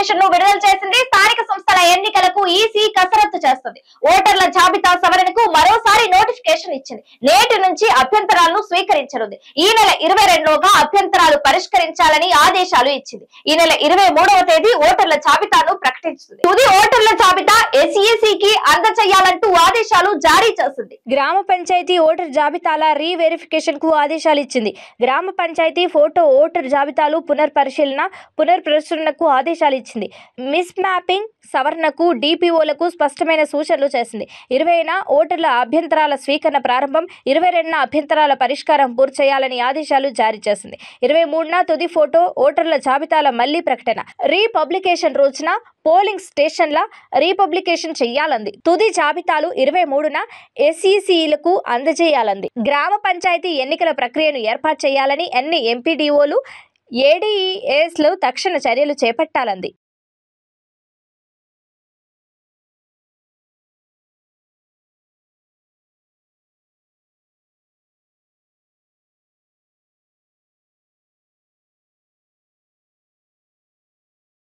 Notification ను విడుదల చేసింది. స్థానిక సంస్థల ఎన్నికలకు ఈసీ కసరత్తు చేస్తుంది. ఓటర్ల జాబితా సవరణకు మరోసారి నోటిఫికేషన్ ఇచ్చింది. నేటి నుంచి అభ్యంతరాలను స్వీకరించనుంది. ఈ నెల 22లోగా అభ్యంతరాలు పరిష్కరించాలని ఆదేశాలు ఇచ్చింది. ఈ నెల 23వ తేదీ ఓటర్ల జాబితాను ప్రకటిస్తుంది. తుది ఓటర్ల జాబితా ఎస్ఈసికి అందజేయాలంటూ ఆదేశాలు జారీ చేసింది. గ్రామ పంచాయతీ ఓటర్ జాబితాల రీవెరిఫికేషన్ కు ఆదేశాలు ఇచ్చింది. గ్రామ పంచాయతీ ఫోటో ఓటర్ జాబితాలు పునర్ప్రచురణకు ఆదేశాలు ఇచ్చింది. మిస్ మ్యాపింగ్ సవరణకు డిపిఓలకు స్పష్టమైన సూచనలు చేసింది. 20న ఓటర్ల అభ్యంతరాల స్వీకరణ ప్రారంభం, 22న అభ్యంతరాల పరిష్కారం పూర్తి చేయాలని ఆదేశాలు జారీ చేసింది. 23న తుది ఫోటో ఓటర్ల జాబితాల మళ్లీ ప్రకటన. రీపబ్లికేషన్ రోజున పోలింగ్ స్టేషన్ల రీపబ్లికేషన్ చేయాలంది. తుది జాబితాలు 23న ఎస్ఈసిలకు అందజేయాలంది. గ్రామ పంచాయతీ ఎన్నికల ప్రక్రియను ఏర్పాటు చేయాలని అన్ని ఎంపీడీఓలు ఏడీఈఎస్లు తక్షణ చర్యలు చేపట్టాలంది.